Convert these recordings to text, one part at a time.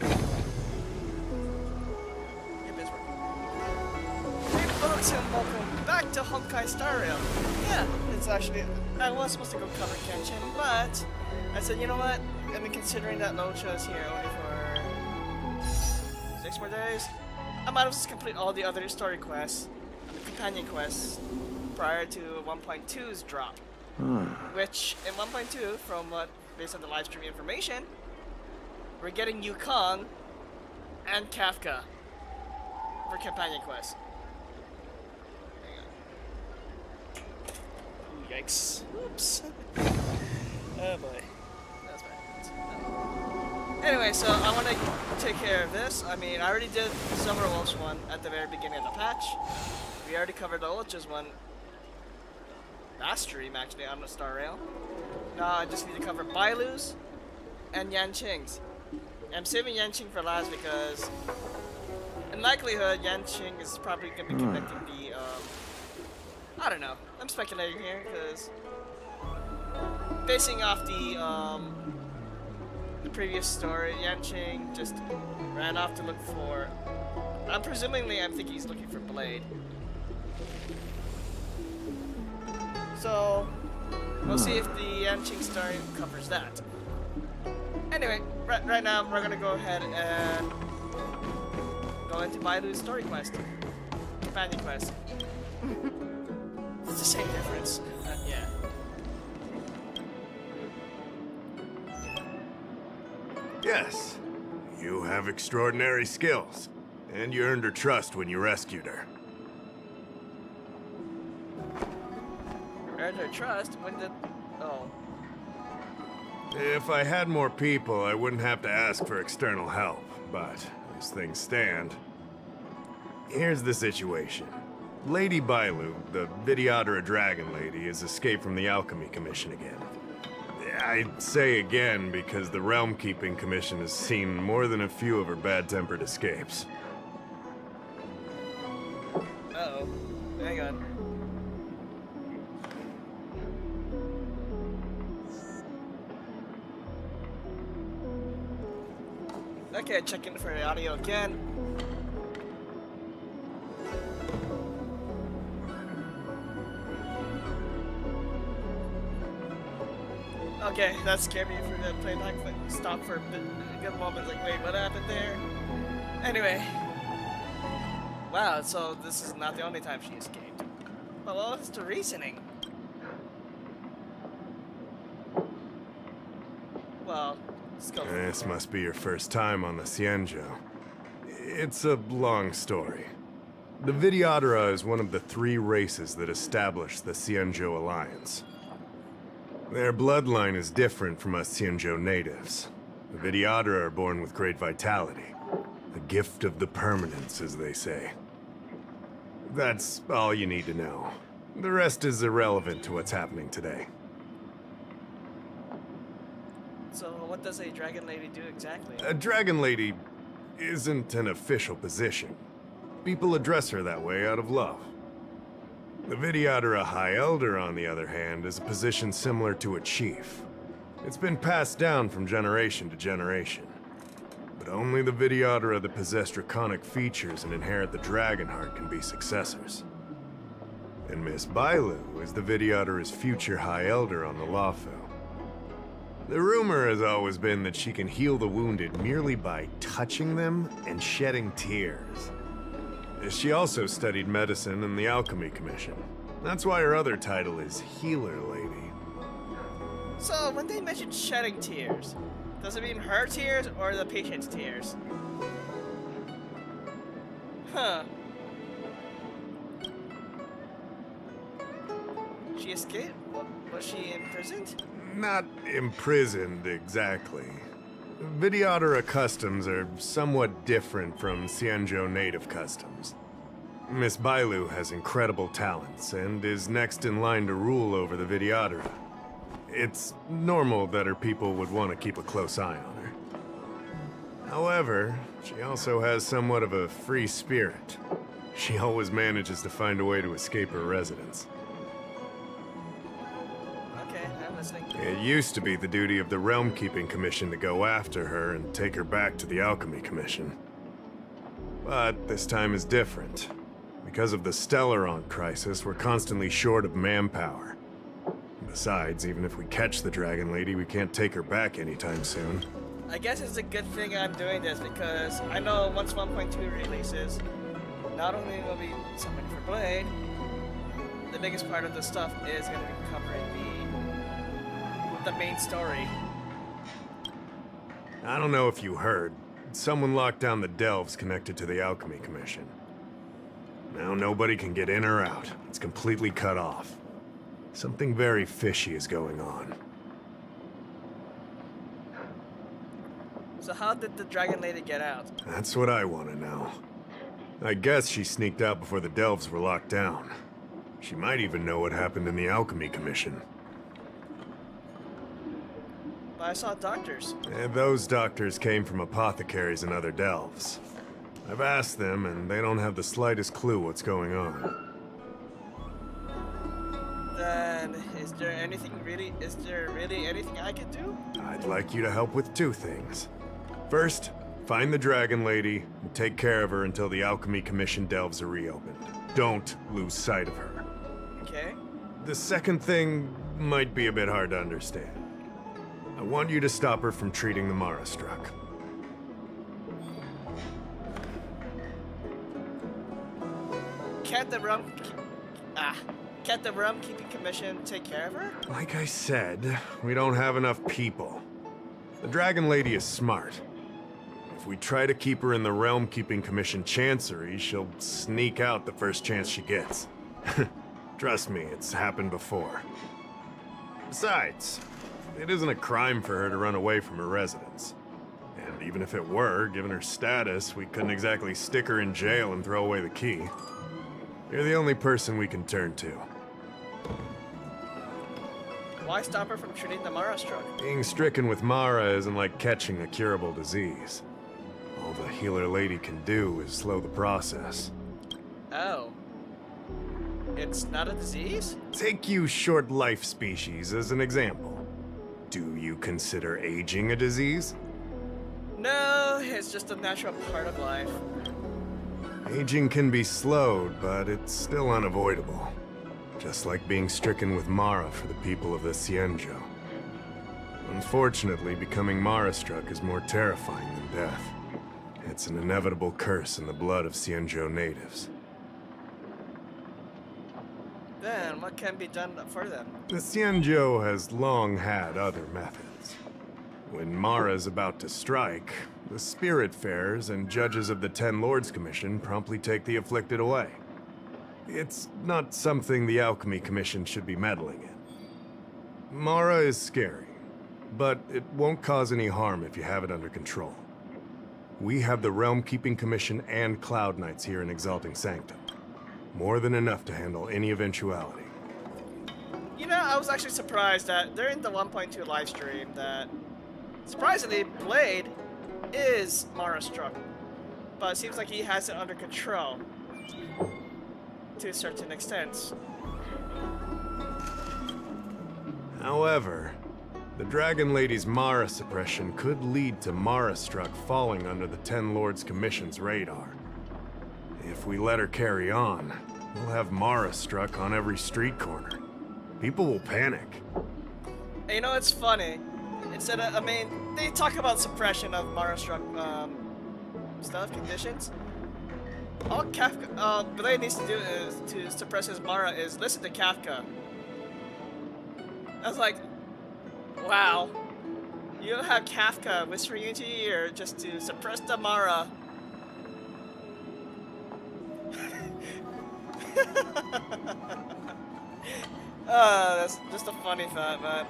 Yep, it's working. Hey folks, and welcome back to Honkai Star Rail. Yeah, it's actually... I was supposed to go cover Kenshin, but I said, you know what? I mean, considering that Locha is here only for 6 more days, I might as well just complete all the other story quests, the companion quests, prior to 1.2's drop. Which, in 1.2, from what, based on the live stream information, we're getting Yukong and Kafka for companion quests. Hang on. Ooh, yikes. Oops. Oh boy. That's bad. Anyway, so I want to take care of this. I mean, I already did the Summer Wolves one at the very beginning of the patch. We already covered the Ulch's one last stream, actually, on the Star Rail. Now I just need to cover Bailu's and Yanqing's. I'm saving Yanqing for last because, in likelihood, Yanqing is probably going to be connecting the, I don't know. I'm speculating here because, basing off the previous story, Yanqing just ran off to look for, I'm thinking he's looking for Blade. So, we'll see if the Yanqing story covers that. Anyway, right now we're gonna go ahead and go into Bailu's story quest. Companion quest. It's the same difference. Yeah. Yes, you have extraordinary skills, and you earned her trust when you rescued her. Earned her trust? When did... Oh. If I had more people, I wouldn't have to ask for external help, but as things stand... Here's the situation. Lady Bailu, the Vidyadhara Dragon Lady, has escaped from the Alchemy Commission again. I say again because the Realm Keeping Commission has seen more than a few of her bad-tempered escapes. Uh-oh. Hang on. Okay, check in for the audio again. Okay, that scared me for the playback, but stopped for a good moment. Like, wait, what happened there? Anyway. Wow, so this is not the only time she escaped. But what was the reasoning? Well, let's go. This must be your first time on the Xianzhou. It's a long story. The Vidyadhara is one of the 3 races that established the Xianzhou Alliance. Their bloodline is different from us Xianzhou natives. The Vidyadhara are born with great vitality. A gift of the permanence, as they say. That's all you need to know. The rest is irrelevant to what's happening today. So, what does a Dragon Lady do exactly? A Dragon Lady isn't an official position. People address her that way out of love. The Vidyadhara High Elder, on the other hand, is a position similar to a chief. It's been passed down from generation to generation. But only the Vidyadhara that possess draconic features and inherit the dragon heart can be successors. And Miss Bailu is the Vidyadhara's future High Elder on the Lawfo. The rumor has always been that she can heal the wounded merely by touching them and shedding tears. She also studied medicine in the Alchemy Commission. That's why her other title is Healer Lady. So, when they mention shedding tears, does it mean her tears or the patient's tears? Huh. She escaped? Was she imprisoned? Not imprisoned, exactly. Vidyadhara customs are somewhat different from Xianzhou native customs. Miss Bailu has incredible talents and is next in line to rule over the Vidyadhara. It's normal that her people would want to keep a close eye on her. However, she also has somewhat of a free spirit. She always manages to find a way to escape her residence. Okay, I'm listening. It used to be the duty of the Realm Keeping Commission to go after her and take her back to the Alchemy Commission. But this time is different. Because of the Stellaron crisis, we're constantly short of manpower. Besides, even if we catch the Dragon Lady, we can't take her back anytime soon. I guess it's a good thing I'm doing this because I know once 1.2 releases, not only will be something for Blade, the biggest part of the stuff is going to be covering the main story. I don't know if you heard. Someone locked down the delves connected to the Alchemy Commission. Now nobody can get in or out. It's completely cut off. Something very fishy is going on. So how did the Dragon Lady get out? That's what I want to know. I guess she sneaked out before the delves were locked down. She might even know what happened in the Alchemy Commission. But I saw doctors. And those doctors came from apothecaries and other delves. I've asked them, and they don't have the slightest clue what's going on. Then, is there really anything I can do? I'd like you to help with two things. First, find the Dragon Lady and take care of her until the Alchemy Commission delves are reopened. Don't lose sight of her. Okay. The second thing might be a bit hard to understand. I want you to stop her from treating the Mara struck. Can't the Realm Keeping Commission take care of her? Like I said, we don't have enough people. The Dragon Lady is smart. If we try to keep her in the Realm Keeping Commission Chancery, she'll sneak out the first chance she gets. Trust me, it's happened before. Besides, it isn't a crime for her to run away from her residence. And even if it were, given her status, we couldn't exactly stick her in jail and throw away the key. You're the only person we can turn to. Why stop her from treating the Mara struck? Being stricken with Mara isn't like catching a curable disease. All the healer lady can do is slow the process. Oh. It's not a disease? Take you short life species as an example. Do you consider aging a disease? No, it's just a natural part of life. Aging can be slowed, but it's still unavoidable. Just like being stricken with Mara for the people of the Cienjo. Unfortunately, becoming Mara-struck is more terrifying than death. It's an inevitable curse in the blood of Cienjo natives. Then, what can be done for them? The Cienjo has long had other methods. When Mara is about to strike, the Spiritfarers and judges of the Ten Lords Commission promptly take the afflicted away. It's not something the Alchemy Commission should be meddling in. Mara is scary, but it won't cause any harm if you have it under control. We have the Realm Keeping Commission and Cloud Knights here in Exalting Sanctum. More than enough to handle any eventuality. You know, I was actually surprised that during the 1.2 livestream that, surprisingly, Blade is Mara struck. But it seems like he has it under control. To a certain extent. However, the Dragon Lady's Mara suppression could lead to Mara struck falling under the Ten Lords Commission's radar. If we let her carry on, we'll have Mara struck on every street corner. People will panic. And you know, it's funny. Instead of, they talk about suppression of Mara struck stuff, conditions. All Blade needs to do is to suppress his Mara is listen to Kafka. I was like, wow. You don't have Kafka whispering into your ear just to suppress the Mara. That's just a funny thought, but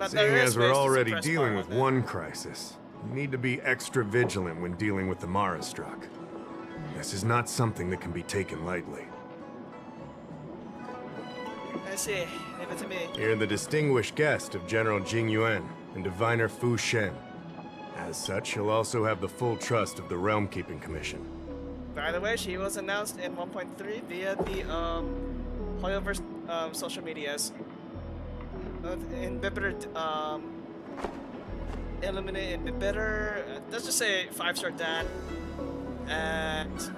Seeing as we're already dealing with one crisis, we need to be extra vigilant when dealing with the Mara struck. This is not something that can be taken lightly. I see. Leave it to me. You're the distinguished guest of General Jing Yuan and Diviner Fu Shen. As such, you'll also have the full trust of the Realm Keeping Commission. By the way, she was announced in 1.3 via the Hoyoverse social medias. Inhibitor, eliminate inhibitor. Let's just say 5-star Dan and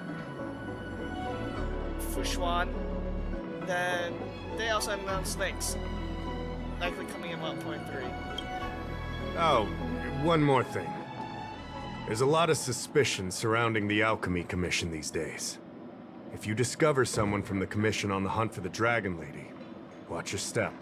Fushuan. Then they also announced links, likely coming in 1.3. Oh, one more thing. There's a lot of suspicion surrounding the Alchemy Commission these days. If you discover someone from the Commission on the hunt for the Dragon Lady, watch your step.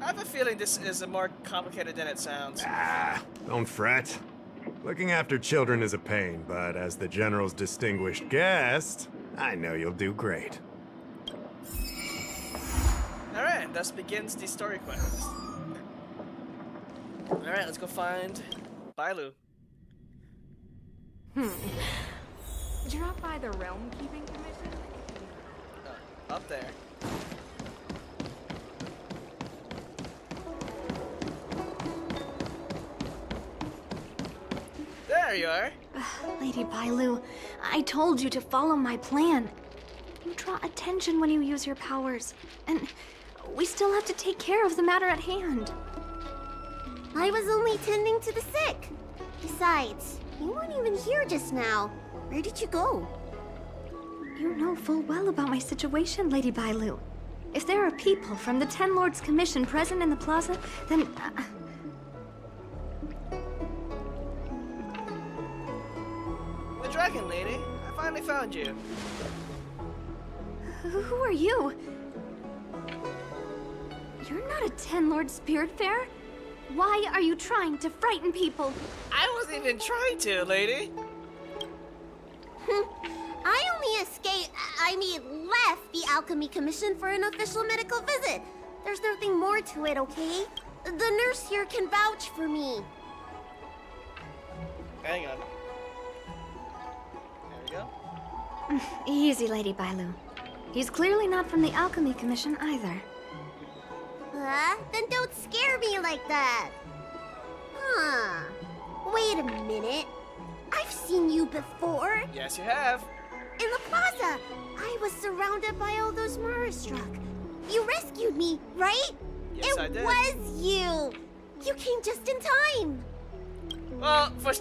I have a feeling this is more complicated than it sounds. Ah, don't fret. Looking after children is a pain, but as the General's distinguished guest, I know you'll do great. Alright, thus begins the story quest. Alright, let's go find Bailu. Drop by the Realm Keeping Commission? Up there. There you are. Lady Bailu, I told you to follow my plan. You draw attention when you use your powers, and we still have to take care of the matter at hand. I was only tending to the sick. Besides, you weren't even here just now. Where did you go? You know full well about my situation, Lady Bailu. If there are people from the Ten Lords Commission present in the plaza, then... The Dragon Lady, I finally found you. Who are you? You're not a Ten Lord Spiritfarer. Why are you trying to frighten people? I wasn't even trying to, lady. I only left the Alchemy Commission for an official medical visit. There's nothing more to it, okay? The nurse here can vouch for me. Hang on. There we go. Easy, Lady Bailu. He's clearly not from the Alchemy Commission either. Then don't scare me like that. Huh. Wait a minute. I've seen you before. Yes, you have. In the plaza. I was surrounded by all those Marastruck. You rescued me, right? Yes, I did. It was you. You came just in time. Well, for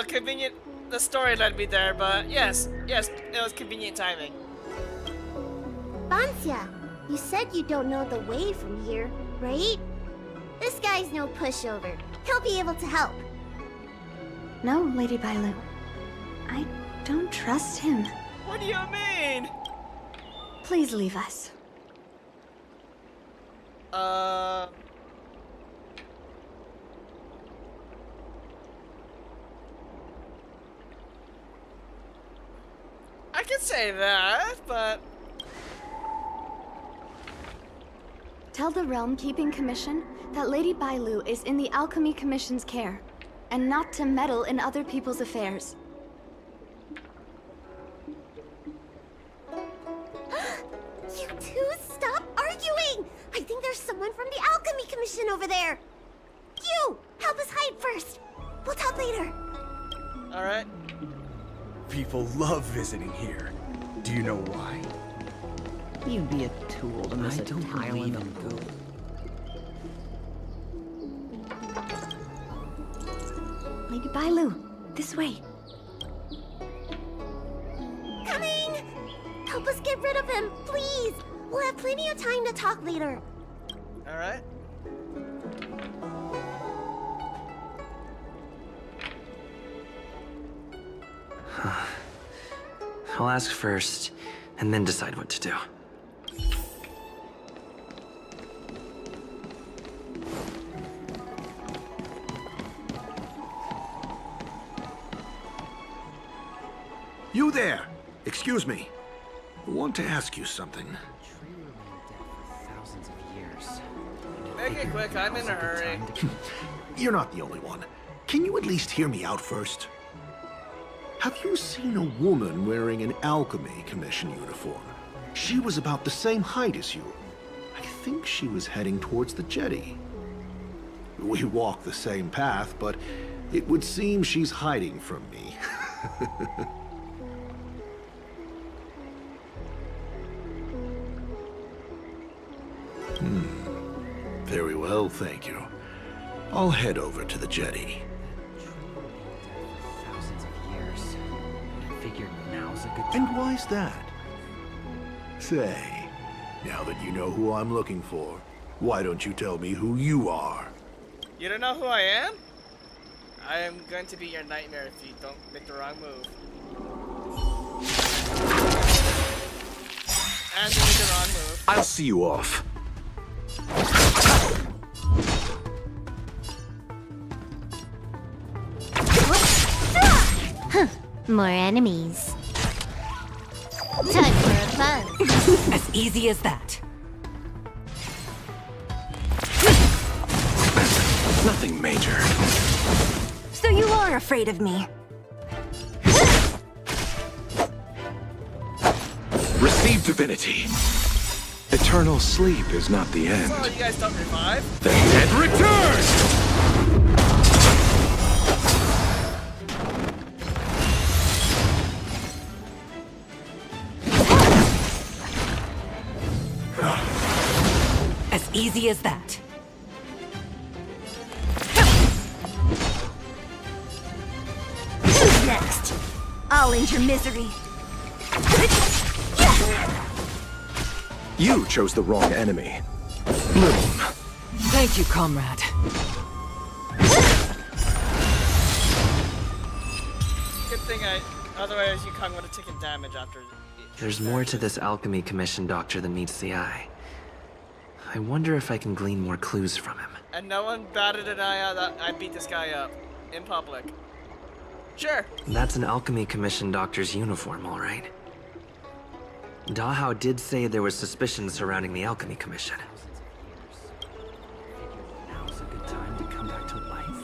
convenient, the story led me there, but yes, it was convenient timing. Bancia, you said you don't know the way from here, right? This guy's no pushover. He'll be able to help. No, Lady Bailu. I don't trust him. What do you mean? Please leave us. I could say that, but... Tell the Realm Keeping Commission that Lady Bailu is in the Alchemy Commission's care, and not to meddle in other people's affairs. You two, stop arguing! I think there's someone from the Alchemy Commission over there. You, help us hide first. We'll talk later. Alright. People love visiting here. Do you know why? You'd be a tool to miss a tile in the pool. Lady Bailu, this way. Coming! Help us get rid of him, please. We'll have plenty of time to talk later. Alright. I'll ask first, and then decide what to do. You there! Excuse me. I want to ask you something. Tree remained dead for thousands of years. Make it quick, I'm in a hurry. You're not the only one. Can you at least hear me out first? Have you seen a woman wearing an Alchemy Commission uniform? She was about the same height as you. I think she was heading towards the jetty. We walk the same path, but it would seem she's hiding from me. No, thank you. I'll head over to the jetty. Thousands of years. I figured now's a good And time. why's that? Say, now that you know who I'm looking for, why don't you tell me who you are? You don't know who I am? I am going to be your nightmare if you don't make the wrong move. And you make the wrong move. I'll see you off. More enemies. Time for a fun. As easy as that. Nothing major. So you are afraid of me. Receive divinity. Eternal sleep is not the end. So you guys don't revive? The dead return! As easy as that. Who's next? I'll end your misery. You chose the wrong enemy. Bloom. Thank you, comrade. Good thing otherwise Yukong would have taken damage after. There's more to this alchemy commission doctor than meets the eye. I wonder if I can glean more clues from him. And no one batted an eye that I beat this guy up in public. Sure. That's an alchemy commission doctor's uniform, all right. Dahao did say there was suspicion surrounding the alchemy commission. Now's a good time to come back to life.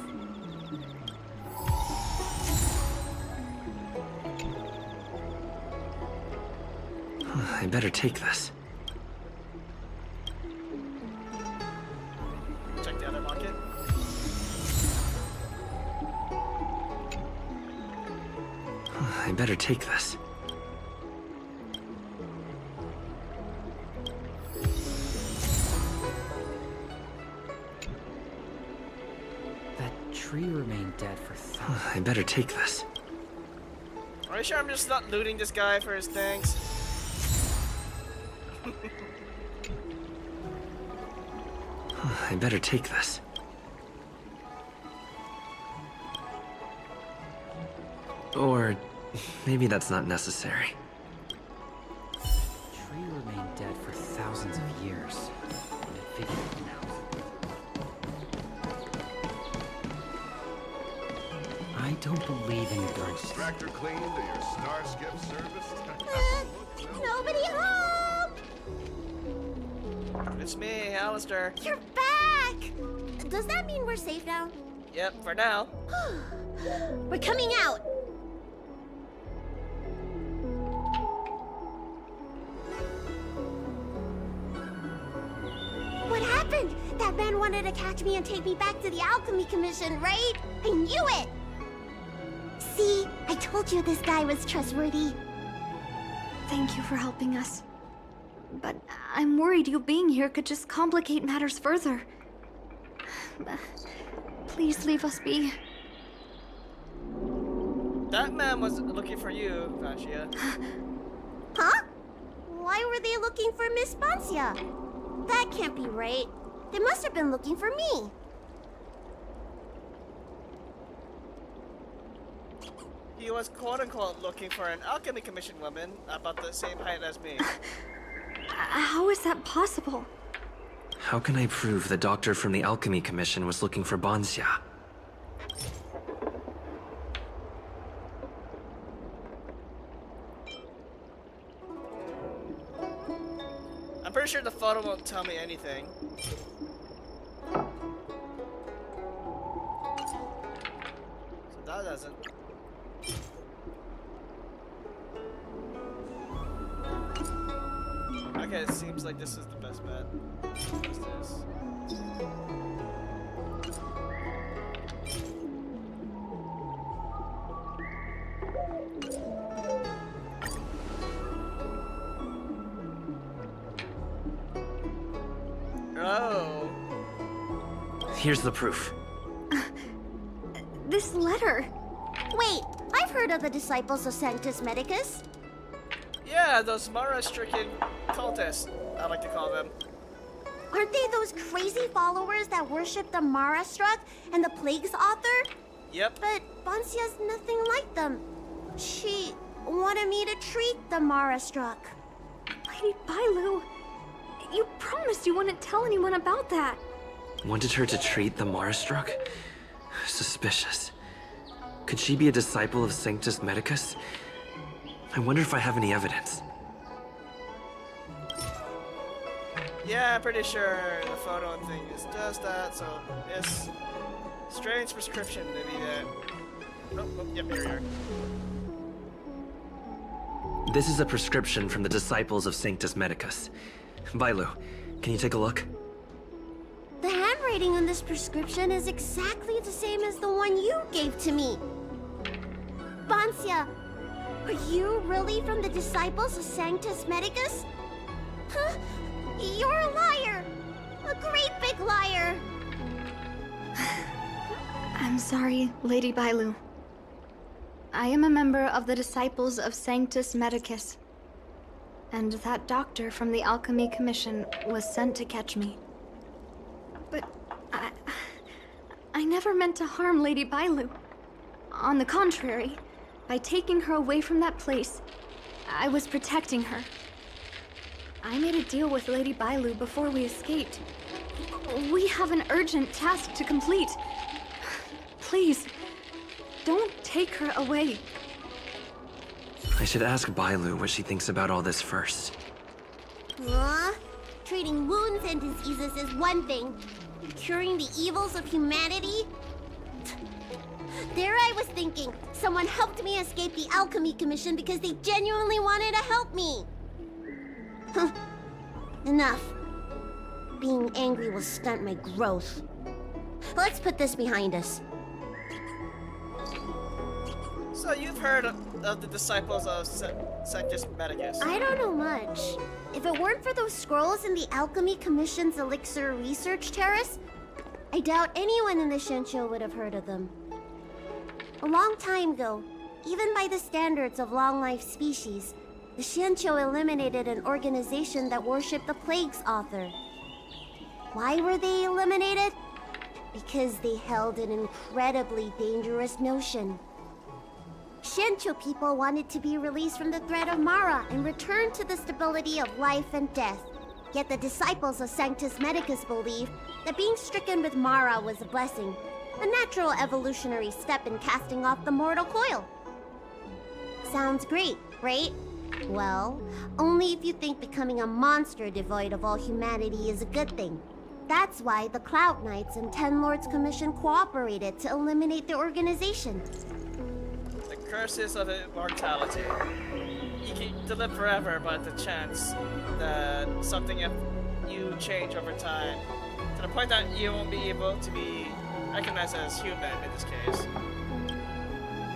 I better take this. Check the other market. I better take this. That tree remained dead for thousands. I better take this. Are you sure I'm just not looting this guy for his things? I better take this. Or maybe that's not necessary. Tree remained dead for thousands of years. And I figured now's I don't believe in ghosts. Tractor cleaned or your Starskip serviced? Nobody home! It's me, Alistair. You're back! Does that mean we're safe now? Yep, for now. We're coming out! What happened? That man wanted to catch me and take me back to the Alchemy Commission, right? I knew it! See, I told you this guy was trustworthy. Thank you for helping us. But I'm worried you being here could just complicate matters further. Please leave us be. That man was looking for you, Vanshia. Huh? Why were they looking for Miss Bancia? That can't be right. They must have been looking for me. He was quote-unquote looking for an alchemy commission woman about the same height as me. How is that possible? How can I prove the doctor from the alchemy commission was looking for Bancia? I'm pretty sure the photo won't tell me anything. So that doesn't. Okay, it seems like this is the best bet. What's this? Oh. Here's the proof. This letter. Wait, I've heard of the disciples of Sanctus Medicus. Yeah, those Mara-stricken cultists, I like to call them. Aren't they those crazy followers that worship the Mara Struck and the Plague's author? Yep. But Bonsia's nothing like them. She wanted me to treat the Mara Struck. Lady Bailu, you promised you wouldn't tell anyone about that. Wanted her to treat the Marastruck? Suspicious. Could she be a disciple of Sanctus Medicus? I wonder if I have any evidence. Yeah, I'm pretty sure the photo and thing is just that, so it's strange prescription maybe that. Oh, yep, here we are. This is a prescription from the disciples of Sanctus Medicus. Bailu, can you take a look? The handwriting on this prescription is exactly the same as the one you gave to me. Bonsia, are you really from the disciples of Sanctus Medicus? Huh? You're a liar! A great big liar! I'm sorry, Lady Bailu. I am a member of the Disciples of Sanctus Medicus. And that doctor from the Alchemy Commission was sent to catch me. But I never meant to harm Lady Bailu. On the contrary, by taking her away from that place, I was protecting her. I made a deal with Lady Bailu before we escaped. We have an urgent task to complete. Please, don't take her away. I should ask Bailu what she thinks about all this first. Treating wounds and diseases is one thing. Curing the evils of humanity? There I was thinking, someone helped me escape the Alchemy Commission because they genuinely wanted to help me. Enough. Being angry will stunt my growth. Let's put this behind us. So you've heard of the disciples of Sanctus Medicus? I don't know much. If it weren't for those scrolls in the Alchemy Commission's Elixir Research Terrace, I doubt anyone in the Shincho would have heard of them. A long time ago, even by the standards of long-life species, the Shincho eliminated an organization that worshipped the Plague's author. Why were they eliminated? Because they held an incredibly dangerous notion. Shincho people wanted to be released from the threat of Mara and return to the stability of life and death. Yet the disciples of Sanctus Medicus believed that being stricken with Mara was a blessing, a natural evolutionary step in casting off the mortal coil. Sounds great, right? Well, only if you think becoming a monster devoid of all humanity is a good thing. That's why the Cloud Knights and Ten Lords Commission cooperated to eliminate the organization. The curses of immortality. You can live forever, but the chance that something if you change over time, to the point that you won't be able to be recognized as human in this case.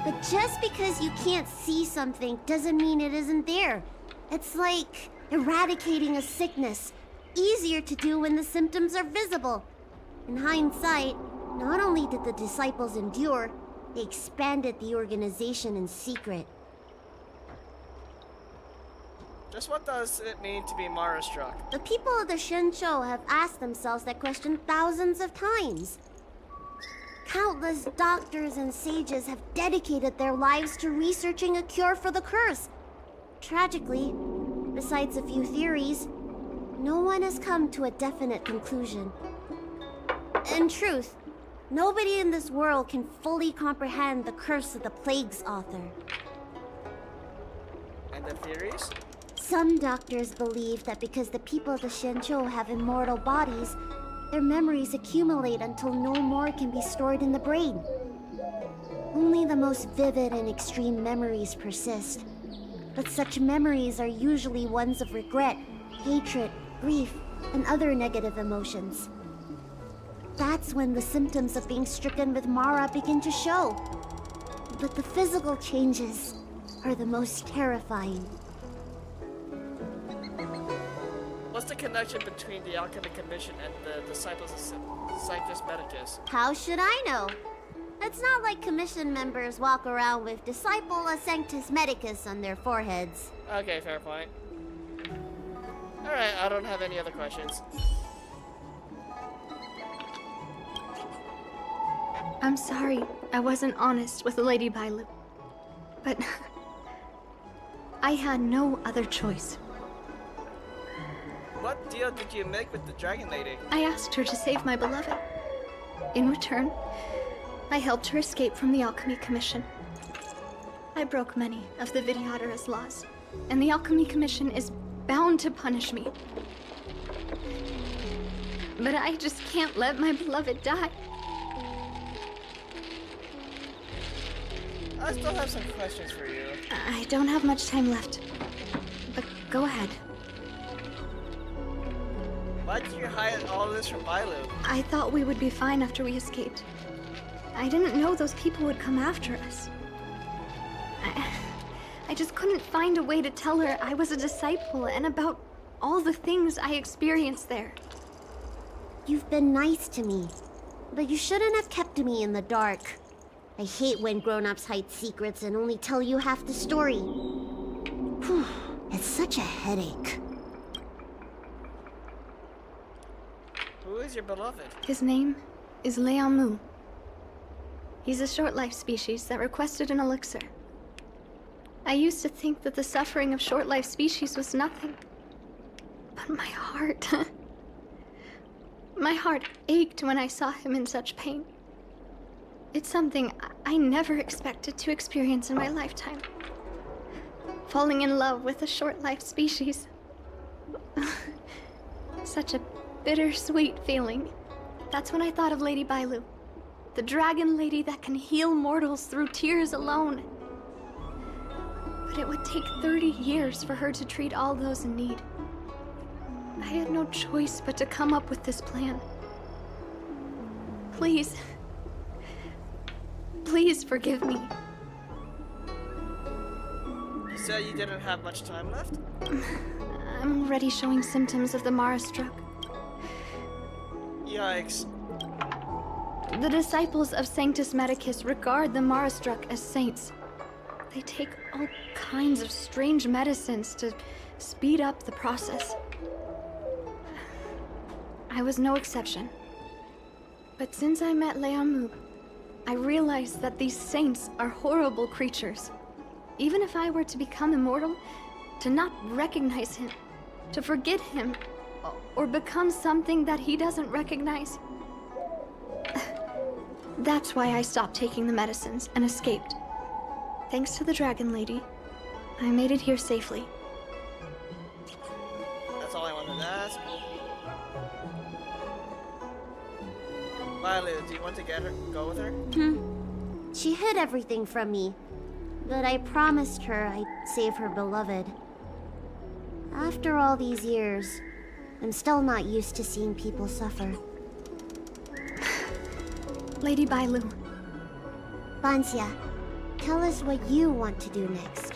But just because you can't see something doesn't mean it isn't there. It's like eradicating a sickness. Easier to do when the symptoms are visible. In hindsight, not only did the disciples endure, they expanded the organization in secret. Just what does it mean to be Mara-struck? The people of the Shincho have asked themselves that question thousands of times. Countless doctors and sages have dedicated their lives to researching a cure for the curse. Tragically, besides a few theories, no one has come to a definite conclusion. In truth, nobody in this world can fully comprehend the curse of the Plague's author. And the theories? Some doctors believe that because the people of the Shincho have immortal bodies, their memories accumulate until no more can be stored in the brain. Only the most vivid and extreme memories persist. But such memories are usually ones of regret, hatred, grief, and other negative emotions. That's when the symptoms of being stricken with Mara begin to show. But the physical changes are the most terrifying. Was the connection between the Alchemy Commission and the Disciples of Sanctus Medicus? How should I know? It's not like Commission members walk around with Disciple of Sanctus Medicus on their foreheads. Okay, fair point. Alright, I don't have any other questions. I'm sorry I wasn't honest with Lady Bailu. But I had no other choice. What deal did you make with the Dragon Lady? I asked her to save my beloved. In return, I helped her escape from the Alchemy Commission. I broke many of the Videodara's laws, and the Alchemy Commission is bound to punish me. But I just can't let my beloved die. I still have some questions for you. I don't have much time left, but go ahead. Why did you hide all this from Bailu? I thought we would be fine after we escaped. I didn't know those people would come after us. I just couldn't find a way to tell her I was a disciple and about all the things I experienced there. You've been nice to me, but you shouldn't have kept me in the dark. I hate when grown-ups hide secrets and only tell you half the story. Whew, it's such a headache. Who is your beloved? His name is Leamu. He's a short-life species that requested an elixir. I used to think that the suffering of short-life species was nothing. But my heart... my heart ached when I saw him in such pain. It's something I never expected to experience in my lifetime. Falling in love with a short-life species. Such a bittersweet feeling. That's when I thought of Lady Bailu. The dragon lady that can heal mortals through tears alone. But it would take 30 years for her to treat all those in need. I had no choice but to come up with this plan. Please. Please forgive me. You said you didn't have much time left? I'm already showing symptoms of the Mara struck. Yikes. The disciples of Sanctus Medicus regard the Mara struck as saints. They take all kinds of strange medicines to speed up the process. I was no exception. But since I met Leamu, I realized that these saints are horrible creatures. Even if I were to become immortal, to not recognize him, to forget him, or become something that he doesn't recognize. That's why I stopped taking the medicines and escaped. Thanks to the Dragon Lady, I made it here safely. That's all I wanted to ask. Bailu, do you want to go with her? She hid everything from me, but I promised her I'd save her beloved. After all these years, I'm still not used to seeing people suffer. Lady Bailu. Bansia, tell us what you want to do next.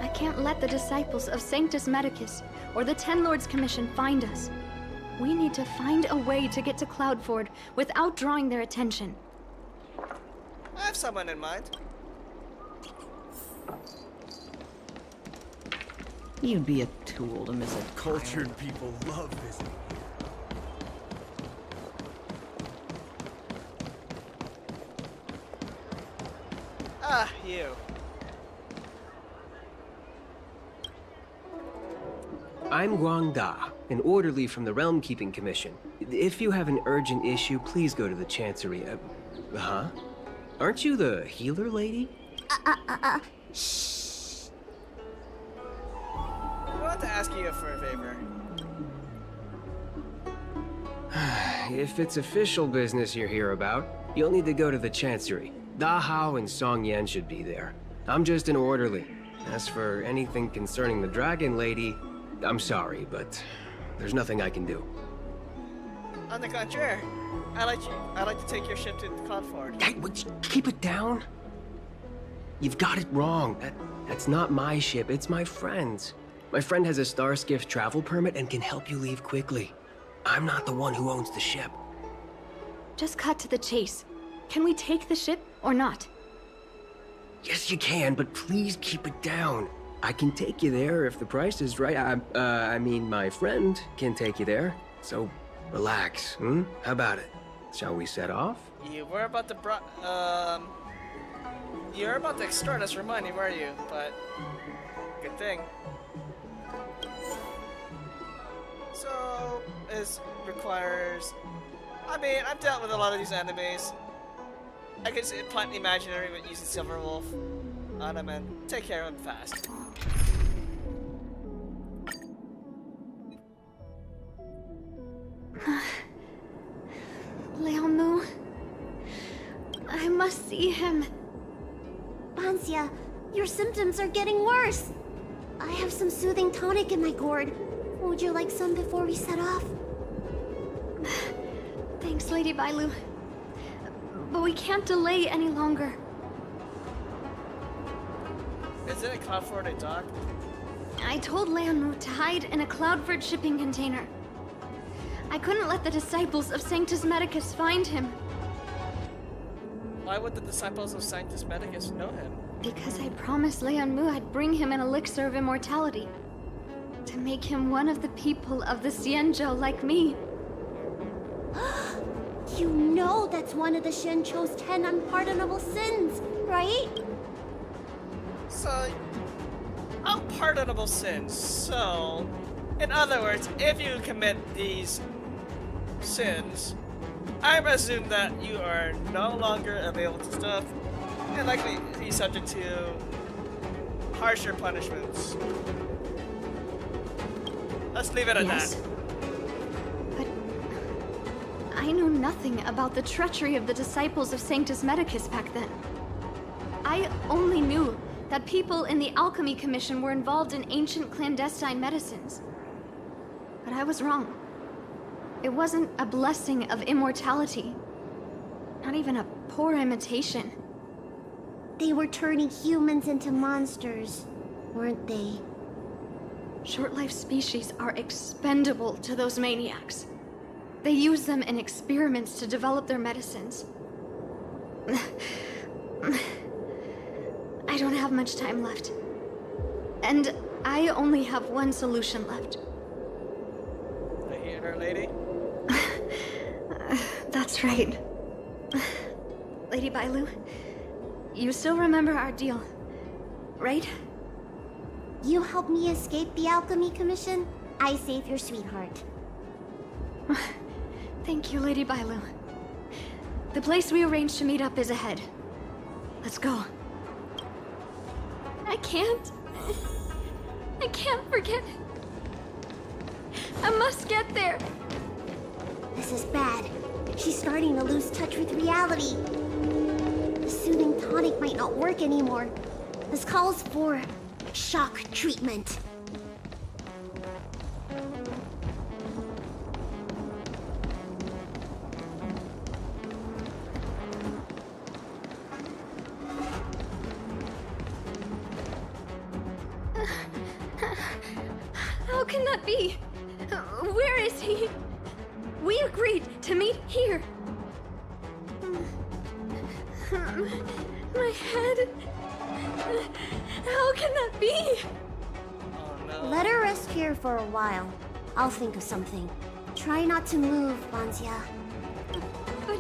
I can't let the disciples of Sanctus Medicus or the Ten Lords Commission find us. We need to find a way to get to Cloudford without drawing their attention. I have someone in mind. You'd be a tool to miss a Cultured people love visiting here. Ah, you. I'm Guang Da, an orderly from the Realm Keeping Commission. If you have an urgent issue, please go to the Chancery. Huh? Aren't you the healer lady? Shh. I want to ask you for a favor. If it's official business you're here about, you'll need to go to the Chancery. Da Hao and Song Yan should be there. I'm just an orderly. As for anything concerning the Dragon Lady, I'm sorry, but there's nothing I can do. On the contrary, I like to take your ship to Cloudford. Hey, keep it down. You've got it wrong. That's not my ship, it's my friend's. My friend has a Starskiff travel permit and can help you leave quickly. I'm not the one who owns the ship. Just cut to the chase. Can we take the ship or not? Yes, you can, but please keep it down. I can take you there if the price is right. I mean, my friend can take you there. So, relax, hmm? How about it? Shall we set off? You were about to you're about to extort us for money, were you? But good thing. So this requires. I mean, I've dealt with a lot of these animes. I can plant imaginary with using Silverwolf on them and take care of them fast. Leomu. I must see him. Bansia, your symptoms are getting worse. I have some soothing tonic in my gourd. Would you like some before we set off? Thanks, Lady Bailu. But we can't delay any longer. Is it a Cloudford dock? I told Leonmu to hide in a Cloudford shipping container. I couldn't let the disciples of Sanctus Medicus find him. Why would the disciples of Sanctus Medicus know him? Because I promised Leonmu I'd bring him an elixir of immortality. To make him one of the people of the Xianzhou like me. You know that's one of the Shencho's 10 unpardonable sins, right? So, unpardonable sins. So, in other words, if you commit these sins, I assume that you are no longer available to stuff and likely be subject to harsher punishments. Let's leave it at that. But I knew nothing about the treachery of the disciples of Sanctus Medicus back then. I only knew that people in the Alchemy Commission were involved in ancient clandestine medicines. But I was wrong. It wasn't a blessing of immortality. Not even a poor imitation. They were turning humans into monsters, weren't they? Short-life species are expendable to those maniacs. They use them in experiments to develop their medicines. I don't have much time left. And I only have one solution left. I hear her, lady. That's right. Lady Bailu, you still remember our deal, right? You help me escape the Alchemy Commission, I save your sweetheart. Thank you, Lady Bailu. The place we arranged to meet up is ahead. Let's go. I can't forget. I must get there. This is bad. She's starting to lose touch with reality. The soothing tonic might not work anymore. This calls for shock treatment. How can that be? Where is he? We agreed to meet here. My head. How can that be? Oh no. Let her rest here for a while. I'll think of something. Try not to move, Bansia. But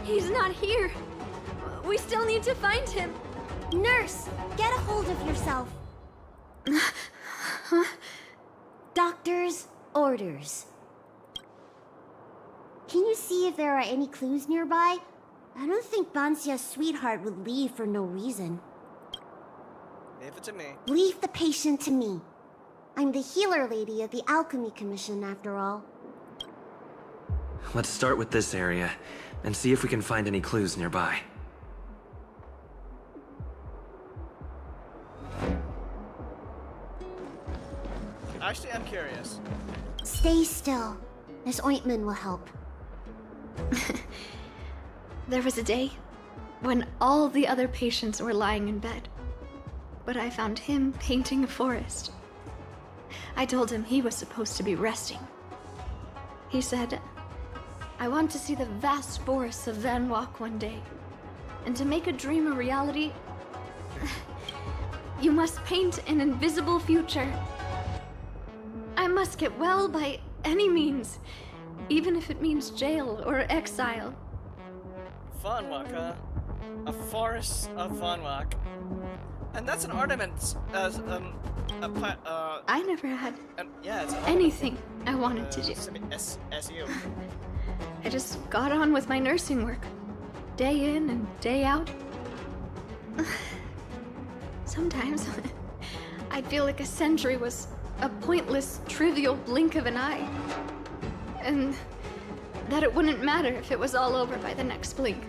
he's not here. We still need to find him. Nurse, get a hold of yourself. Doctor's orders. Can you see if there are any clues nearby? I don't think Bansia's sweetheart would leave for no reason. Leave it to me. Leave the patient to me. I'm the healer lady of the Alchemy Commission, after all. Let's start with this area and see if we can find any clues nearby. Actually, I'm curious. Stay still. This ointment will help. There was a day when all the other patients were lying in bed, but I found him painting a forest. I told him he was supposed to be resting. He said, I want to see the vast forests of Van Walk one day. And to make a dream a reality, you must paint an invisible future. I must get well by any means, even if it means jail or exile. Van Walk, huh? A forest of Van Walk. And that's an ornament. I never had yeah, it's an anything I wanted to do. SU. I just got on with my nursing work, day in and day out. Sometimes I'd feel like a century was a pointless, trivial blink of an eye. And that it wouldn't matter if it was all over by the next blink.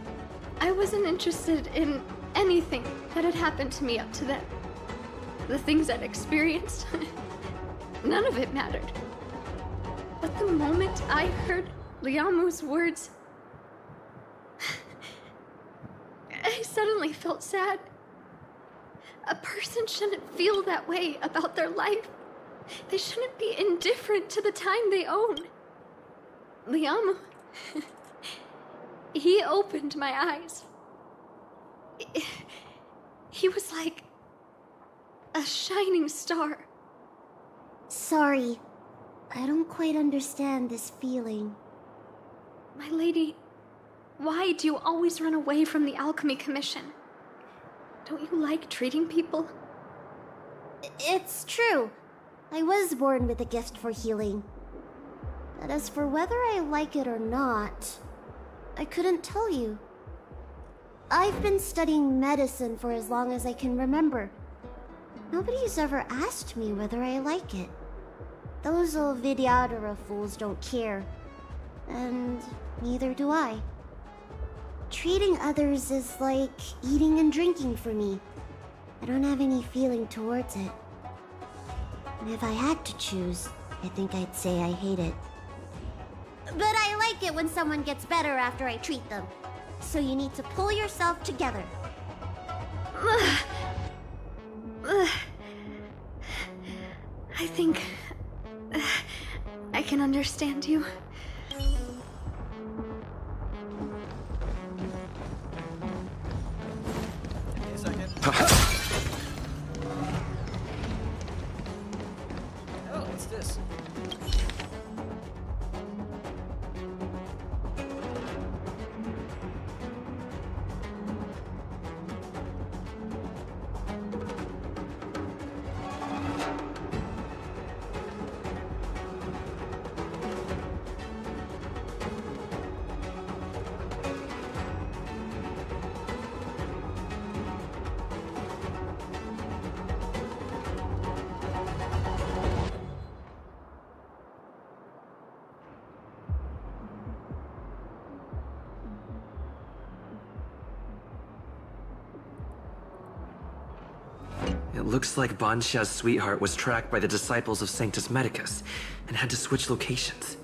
I wasn't interested in anything that had happened to me up to then. The things I'd experienced, none of it mattered. But the moment I heard Liamu's words, I suddenly felt sad. A person shouldn't feel that way about their life. They shouldn't be indifferent to the time they own. Liamu, he opened my eyes. He was like a shining star. Sorry, I don't quite understand this feeling. My lady, why do you always run away from the Alchemy Commission? Don't you like treating people? It's true. I was born with a gift for healing. But as for whether I like it or not, I couldn't tell you. I've been studying medicine for as long as I can remember. Nobody's ever asked me whether I like it. Those old Vidyadhara fools don't care. And neither do I. Treating others is like eating and drinking for me. I don't have any feeling towards it. And if I had to choose, I think I'd say I hate it. But I like it when someone gets better after I treat them. So you need to pull yourself together. I think I can understand you. Give me a second. Oh, what's this? It looks like Banxia's sweetheart was tracked by the disciples of Sanctus Medicus and had to switch locations.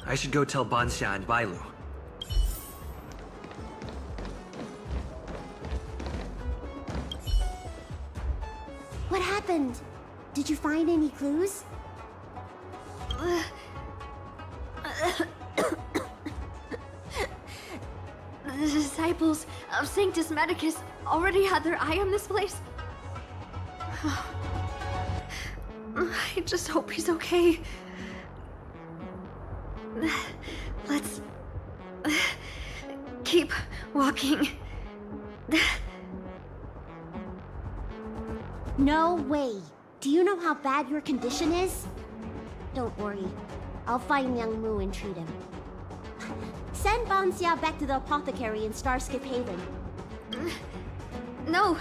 I should go tell Banxia and Bailu. What happened? Did you find any clues? The disciples of Sanctus Medicus already had their eye on this place. I just hope he's okay. Let's keep walking. No way. Do you know how bad your condition is? Don't worry. I'll find Young Mu and treat him. Send Banxia back to the apothecary in Starskip Haven. No.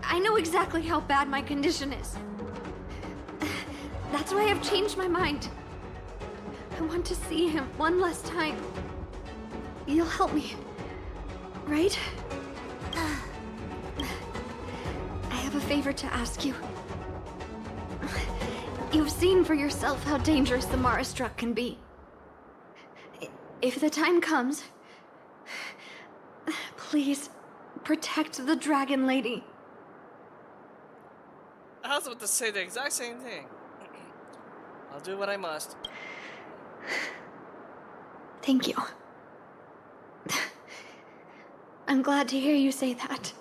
I know exactly how bad my condition is. That's why I've changed my mind. I want to see him one last time. You'll help me, right? I have a favor to ask you. You've seen for yourself how dangerous the Marastruck can be. If the time comes, please protect the Dragon Lady. I was about to say the exact same thing. I'll do what I must. Thank you. I'm glad to hear you say that.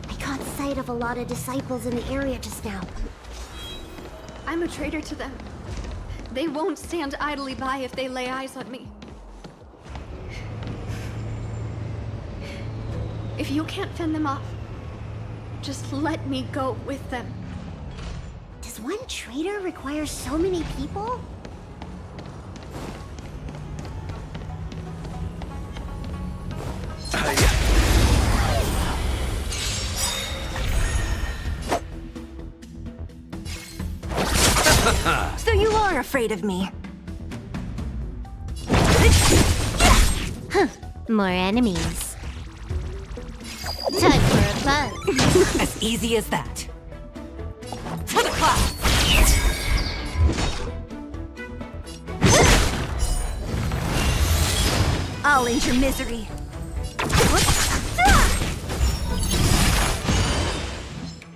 I caught sight of a lot of disciples in the area just now. I'm a traitor to them. They won't stand idly by if they lay eyes on me. If you can't fend them off, just let me go with them. Does one traitor require so many people? So you are afraid of me? Huh. More enemies. Time for a fun. As easy as that. To the clouds! I'll end your misery.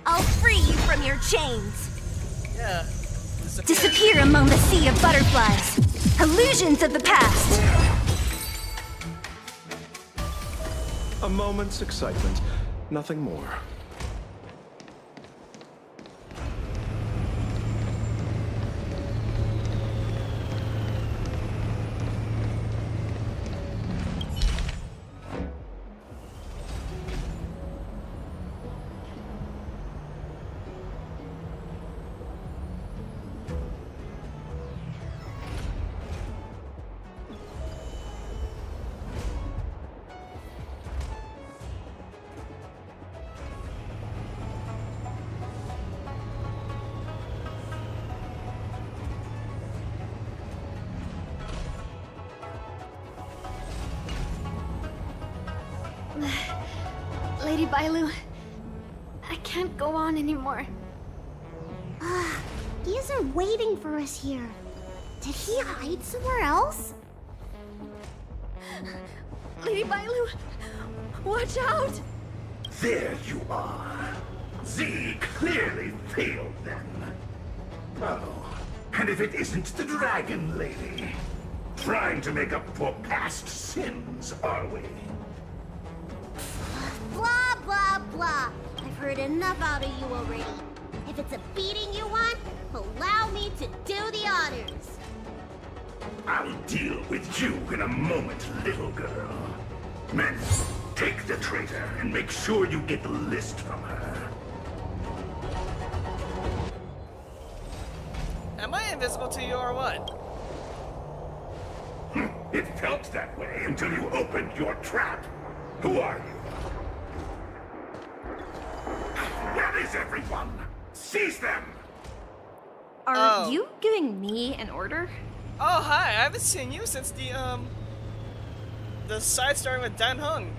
I'll free you from your chains. Yeah. Disappear among the sea of butterflies. Illusions of the past. A moment's excitement, nothing more. Lady Bailu, I can't go on anymore. These are waiting for us here. Did he hide somewhere else? Lady Bailu, watch out! There you are. Z clearly failed them. Oh, and if it isn't the Dragon Lady. Trying to make up for past sins, are we? Blah, blah, blah. I've heard enough out of you already. If it's a beating you want, allow me to do the honors. I'll deal with you in a moment, little girl. Men, take the traitor and make sure you get the list from her. Am I invisible to you or what? It felt that way until you opened your trap. Who are you? Where is everyone? Seize them! Are you giving me an order? Oh, hi. I haven't seen you since the side story with Dan Hung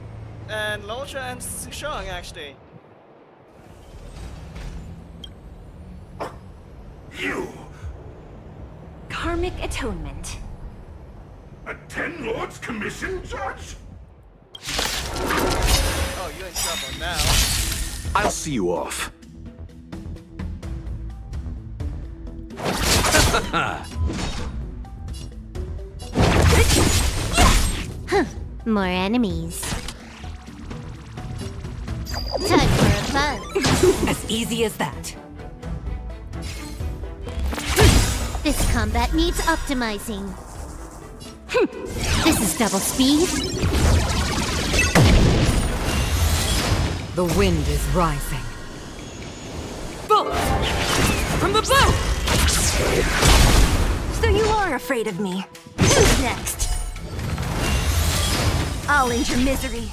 and Locha and Sushong, actually. You! Karmic atonement. A Ten Lords Commission judge? Oh, you're in trouble now. I'll see you off. More enemies. Time for a fun. As easy as that. This combat needs optimizing. This is double speed. The wind is rising. Bolt! From the boat! So you are afraid of me. Who's next? I'll end your misery.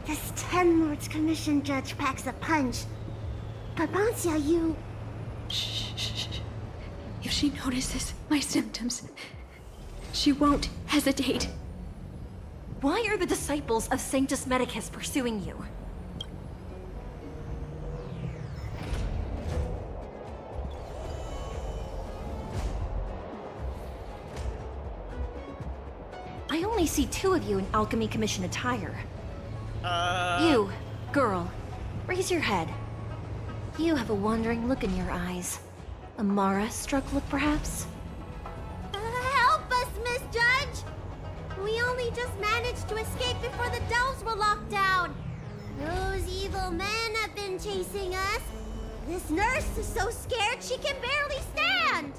This Ten Lords Commission judge packs a punch. But Bancia, you... Shh. If she notices my symptoms, she won't hesitate. Why are the disciples of Sanctus Medicus pursuing you? I only see two of you in Alchemy Commission attire. You, girl, raise your head. You have a wandering look in your eyes. A Mara-struck look, perhaps? Help us, Miss Judge! We only just managed to escape before the dells were locked down. Those evil men have been chasing us. This nurse is so scared she can barely stand.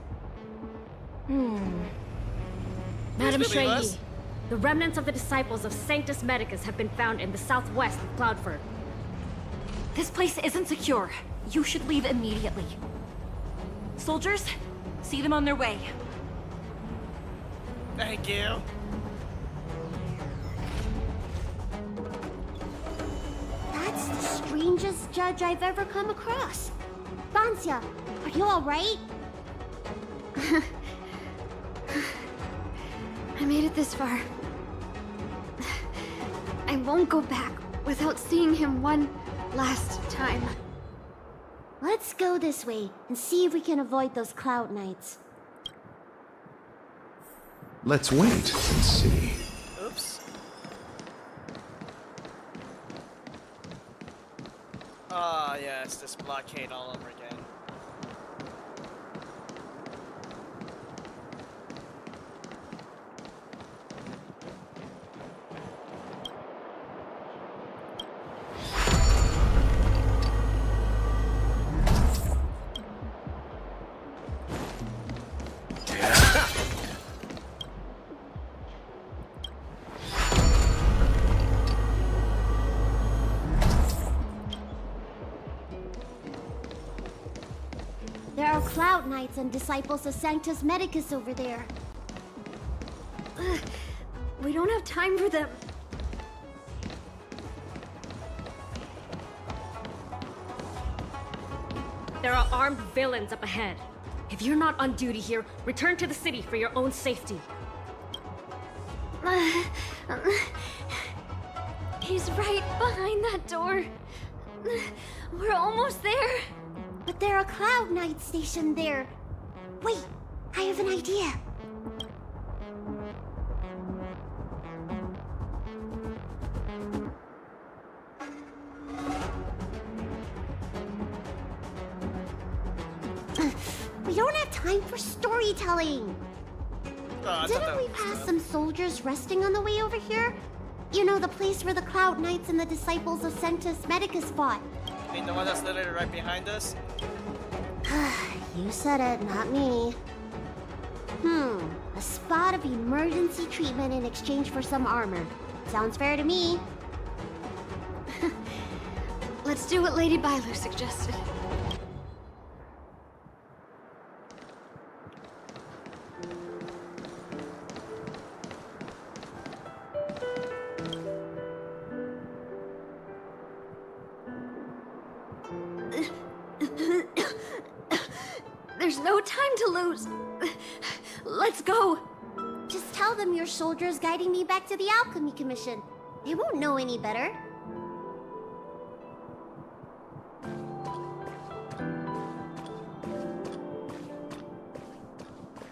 Madam Please believe Shrei, us. the remnants of the disciples of Sanctus Medicus have been found in the southwest of Cloudford. This place isn't secure. You should leave immediately. Soldiers, see them on their way. Thank you. That's the strangest judge I've ever come across. Bansia, are you alright? I made it this far. I won't go back without seeing him one last time. Let's go this way and see if we can avoid those cloud knights. Let's wait and see. Oops. Ah, yes, this blockade all over again. There are cloud knights and disciples of Sanctus Medicus over there. We don't have time for them. There are armed villains up ahead. If you're not on duty here, return to the city for your own safety. He's right behind that door. We're almost there. But there are cloud knights stationed there. Wait, I have an idea. We don't have time for storytelling. Didn't we pass some soldiers resting on the way over here? You know, the place where the Cloud Knights and the disciples of Sanctus Medicus fought. You mean the one that's literally right behind us? You said it, not me. A spot of emergency treatment in exchange for some armor. Sounds fair to me. Let's do what Lady Bailu suggested. There's no time to lose. Let's go. Just tell them your soldiers guiding me back to the Alchemy Commission. They won't know any better.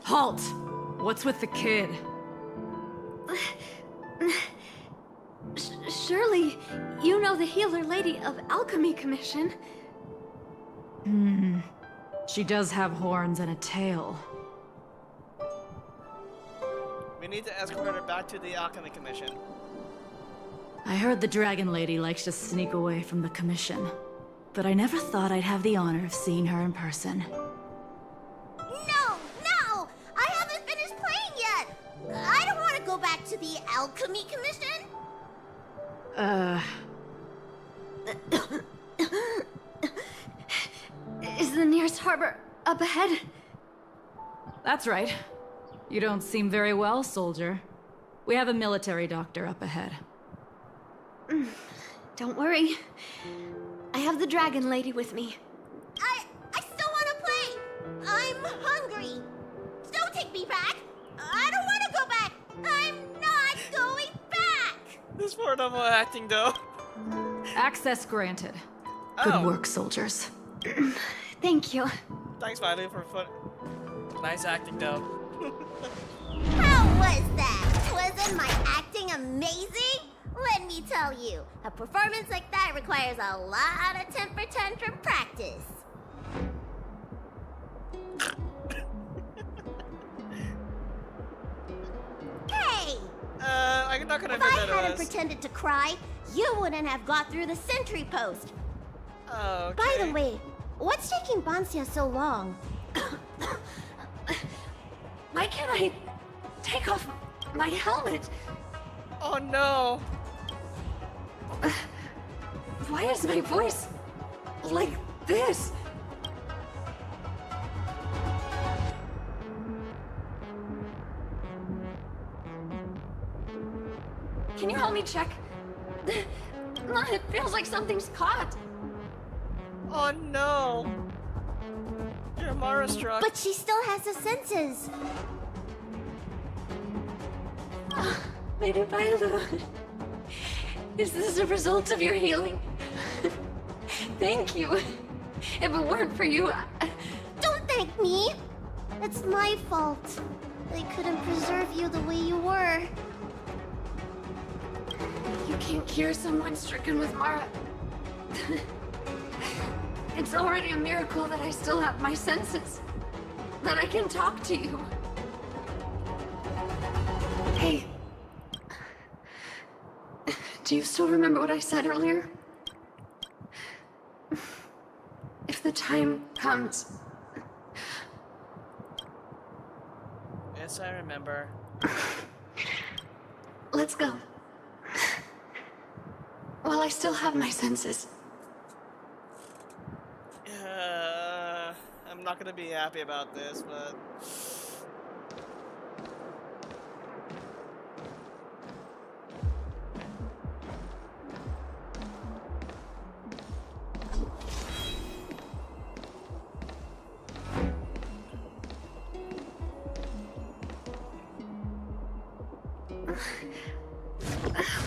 Halt! What's with the kid? Surely, you know the healer lady of Alchemy Commission. She does have horns and a tail. We need to escort her back to the Alchemy Commission. I heard the Dragon Lady likes to sneak away from the Commission, but I never thought I'd have the honor of seeing her in person. No! I haven't finished playing yet! I don't want to go back to the Alchemy Commission! Is the nearest harbor up ahead? That's right. You don't seem very well, soldier. We have a military doctor up ahead. Don't worry. I have the Dragon Lady with me. I still want to play! I'm hungry! Don't take me back! I don't want to go back! I'm not going back! This poor double acting though. Access granted. Oh. Good work, soldiers. Thank you. Thanks, Bailu, for nice acting though. How was that? Wasn't my acting amazing? Let me tell you, a performance like that requires a lot of temper tantrum practice. Hey! I'm not gonna if admit I that hadn't pretended to cry, you wouldn't have got through the sentry post. Oh, okay. By the way, what's taking Bansia so long? Why can't I take off my helmet? Oh no! Why is my voice like this? Can you help me check? It feels like something's caught. Oh no! You're Mara struck. But she still has the senses. Lady Bailu, is this a result of your healing? Thank you. If it weren't for you, Don't thank me. It's my fault. I couldn't preserve you the way you were. You can't cure someone stricken with Mara. It's already a miracle that I still have my senses. That I can talk to you. Hey. Do you still remember what I said earlier? If the time comes... Yes, I remember. Let's go. While I still have my senses. I'm not gonna be happy about this, but...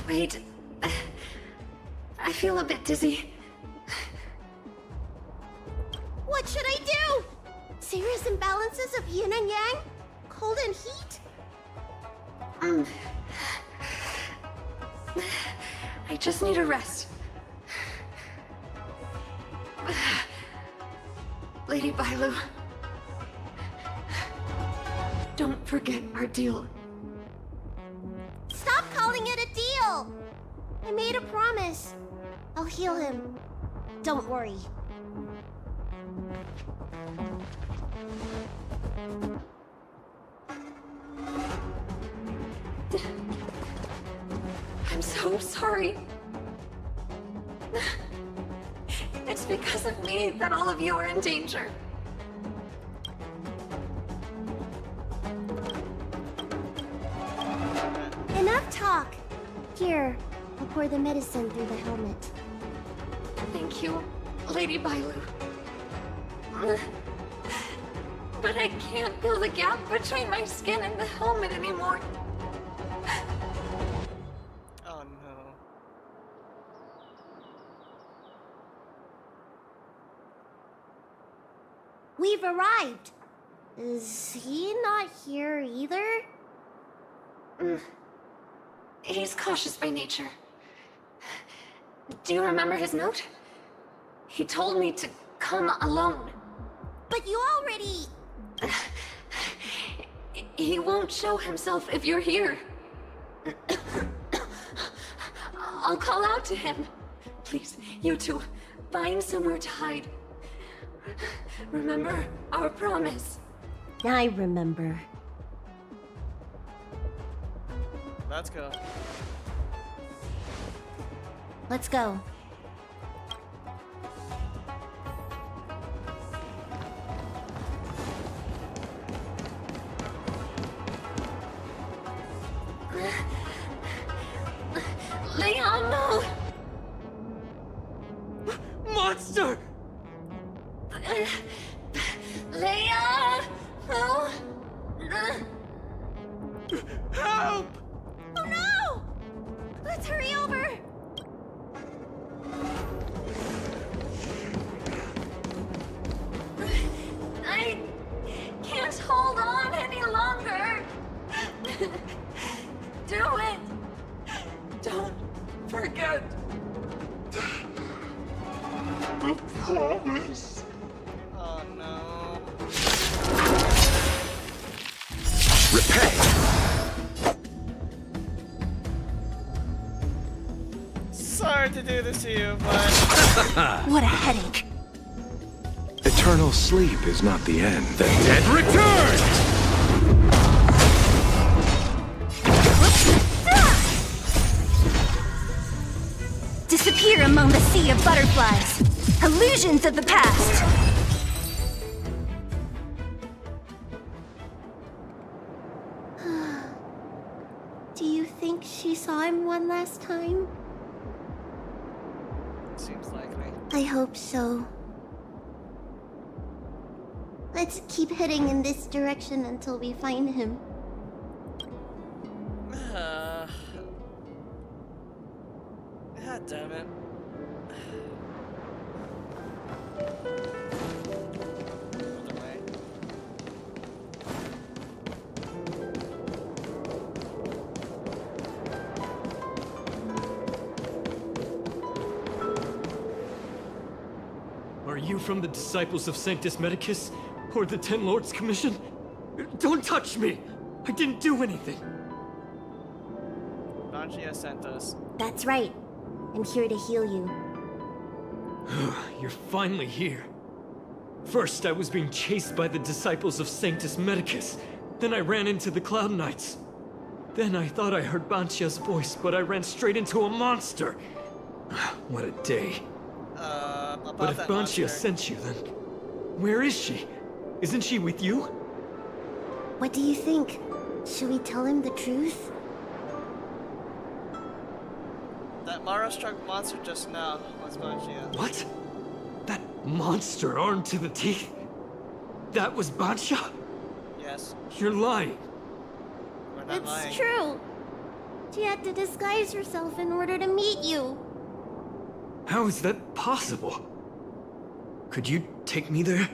Wait. I feel a bit dizzy. What should I do? Serious imbalances of yin and yang? Cold and heat? I just need a rest. Lady Bailu. Don't forget our deal. Stop calling it a deal! I made a promise. I'll heal him. Don't worry. I'm so sorry. It's because of me that all of you are in danger. Enough talk. Here, I'll pour the medicine through the helmet. Thank you, Lady Bailu. But I can't feel the gap between my skin and the helmet anymore. Oh no. We've arrived. Is he not here either? He's cautious by nature. Do you remember his note? He told me to come alone. But you already... He won't show himself if you're here. I'll call out to him. Please, you two, find somewhere to hide. Remember our promise. I remember. Let's go. Let's go. Leon, no! Monster! Leon! No! Help! Oh no! Let's Let's hurry over! I can't hold on any longer. Do it. Don't forget. I promise. Oh no. Repay! Sorry to do this to you, but... What a headache. Eternal sleep is not the end. The dead return! Disappear among the sea of butterflies. Illusions of the past. Do you think she saw him one last time? Seems likely. I hope so. Let's keep heading in this direction until we find him. God damn it. Other way. Are you from the Disciples of Sanctus Medicus? Or the Ten Lords Commission? Don't touch me! I didn't do anything! Banshia sent us. That's right. I'm here to heal you. You're finally here. First, I was being chased by the Disciples of Sanctus Medicus. Then I ran into the Cloud Knights. Then I thought I heard Banshia's voice, but I ran straight into a monster. What a day. But if Banshia sent you, then where is she? Isn't she with you? What do you think? Should we tell him the truth? That Mara-struck monster just now was Banshia. What? That monster armed to the teeth? That was Banshia? Yes. You're lying. We're not lying. It's true. She had to disguise herself in order to meet you. How is that possible? Could you take me there?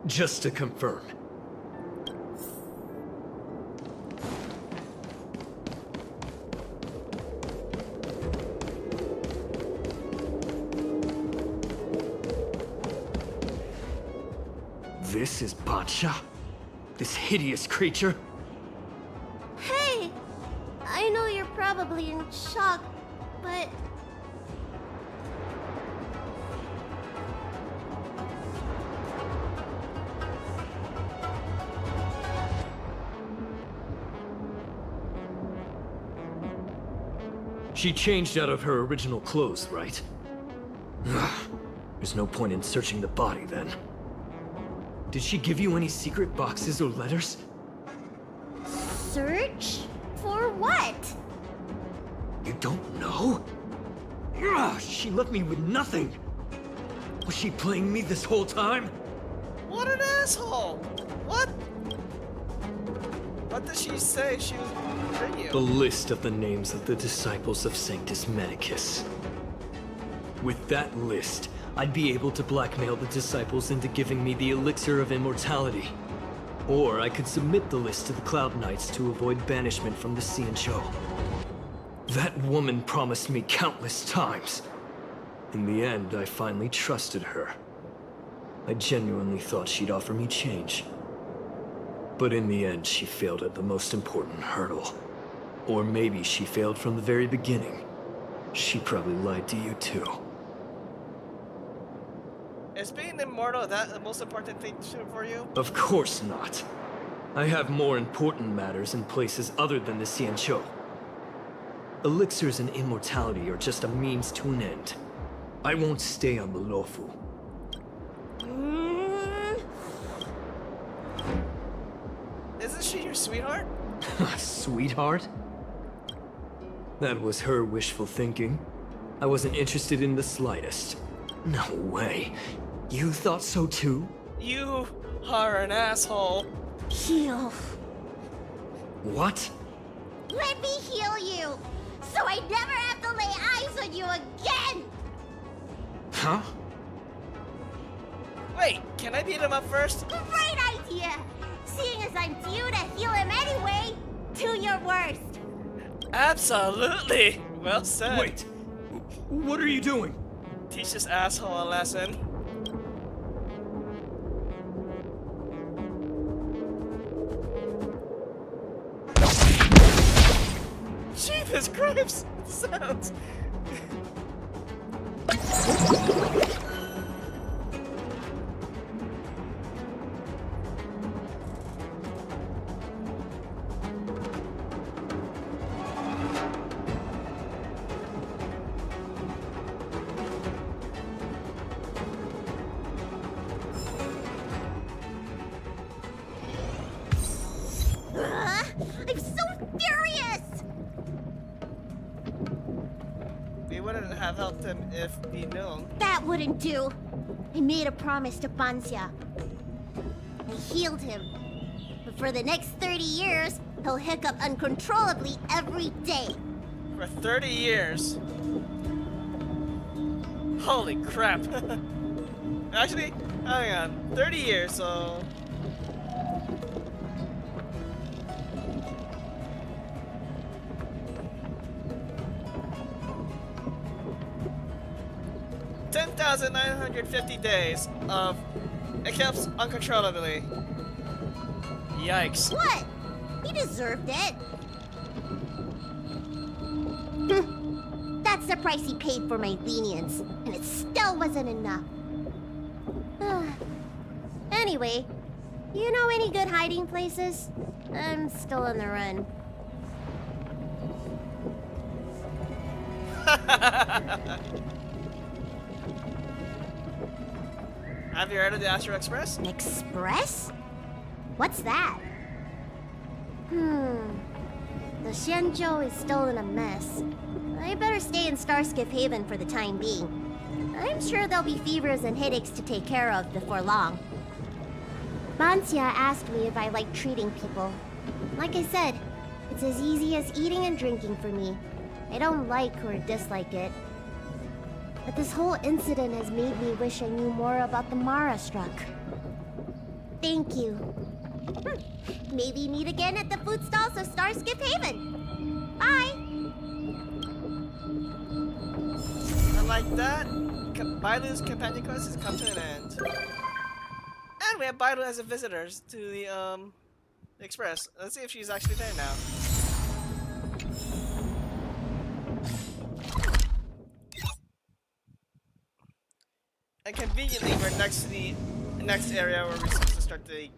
Just to confirm. This is Banshia? This hideous creature? Hey! I know you're probably in shock, but... She changed out of her original clothes, right? There's no point in searching the body, then. Did she give you any secret boxes or letters? Search? For what? You don't know? She left me with nothing! Was she playing me this whole time? What an asshole! What? What did she say she was bring you? The list of the names of the Disciples of Sanctus Medicus. With that list, I'd be able to blackmail the Disciples into giving me the Elixir of Immortality. Or I could submit the list to the Cloud Knights to avoid banishment from the Xianzhou. That woman promised me countless times. In the end, I finally trusted her. I genuinely thought she'd offer me change. But in the end, she failed at the most important hurdle. Or maybe she failed from the very beginning. She probably lied to you too. Is being immortal that the most important thing for you? Of course not. I have more important matters in places other than the Xianzhou. Elixirs and immortality are just a means to an end. I won't stay on the Luofu. Isn't she your sweetheart? Sweetheart? That was her wishful thinking. I wasn't interested in the slightest. No way. You thought so too? You are an asshole. Heal. What? Let me heal you. so I never have to lay eyes on you again! Huh? Wait, can I beat him up first? Great idea! Seeing as I'm due to heal him anyway, do your worst. Absolutely! Well said. Wait! What are you doing? Teach this asshole a lesson. Jesus Christ! Sounds. I'm so furious! We wouldn't have helped him if we known. That wouldn't do. I made a promise to Bansia. I healed him. But for the next 30 years, he'll hiccup uncontrollably every day. For 30 years. Holy crap. Actually, hang on. 30 years, so... $10,950 days of hiccups uncontrollably. Yikes. What? He deserved it. That's the price he paid for my lenience, and it still wasn't enough. Anyway, you know any good hiding places? I'm still on the run. Have you heard of the Astro Express? Express? What's that? The Xianzhou is still in a mess. I better stay in Starskip Haven for the time being. I'm sure there'll be fevers and headaches to take care of before long. Bansia asked me if I like treating people. Like I said, it's as easy as eating and drinking for me. I don't like or dislike it. But this whole incident has made me wish I knew more about the Mara Struck. Thank you. Maybe meet again at the food stalls of Starskip Haven. Bye! And like that, Bailu's companion quest has come to an end. And we have Bailu as a visitor to the Express. Let's see if she's actually there now. And conveniently, we're next to the next area where we're supposed to start the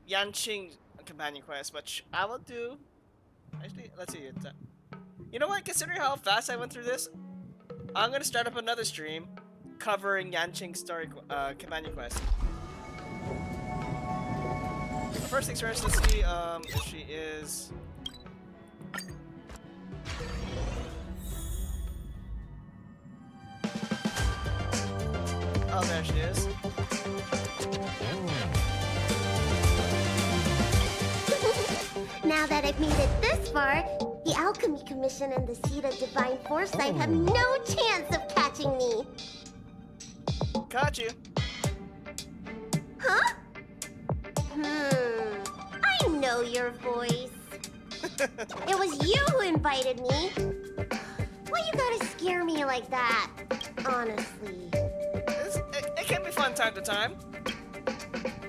Yanqing companion quest, which I will do. Actually, let's see. You know what? Considering how fast I went through this, I'm gonna start up another stream covering Yanqing's story companion quest. But first things first, let's see if she is. Oh, there she is. Now that I've made it this far, the Alchemy Commission and the Seed of Divine Foresight have no chance of catching me. Caught you. Huh? I know your voice. It was you who invited me. Why you gotta scare me like that? Honestly. It can be fun time to time.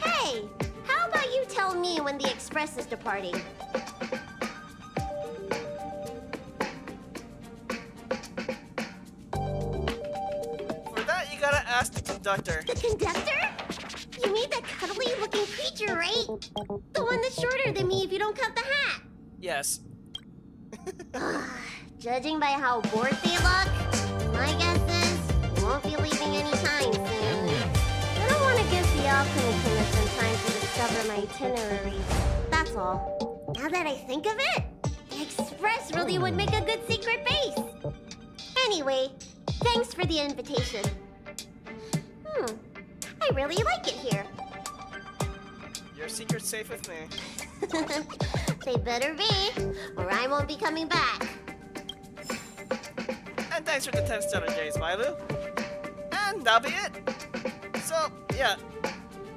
Hey, how about you tell me when the Express is departing? For that, you gotta ask the conductor. The conductor? You mean that cuddly-looking creature, right? The one that's shorter than me if you don't cut the hat. Yes. Judging by how bored they look, my guess is you won't be leaving anytime soon. I don't want to give the Alchemy Commission time to discover my itinerary. That's all. Now that I think of it, the Express really would make a good secret base. Anyway, thanks for the invitation. I really like it here. Your secret's safe with me. They better be, or I won't be coming back. thanks for the 10 stellar days, Bailu. And that'll be it. So, yeah.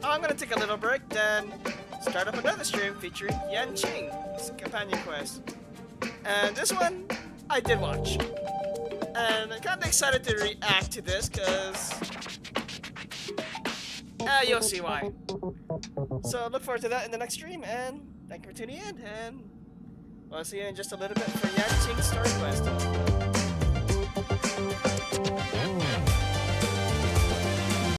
I'm gonna take a little break, then start up another stream featuring Yan Qing's companion quest. And this one, I did watch. And I'm kinda excited to react to this, cause... you'll see why. So look forward to that in the next stream, and thank you for tuning in, and I'll see you in just a little bit for Yan Qing's story quest.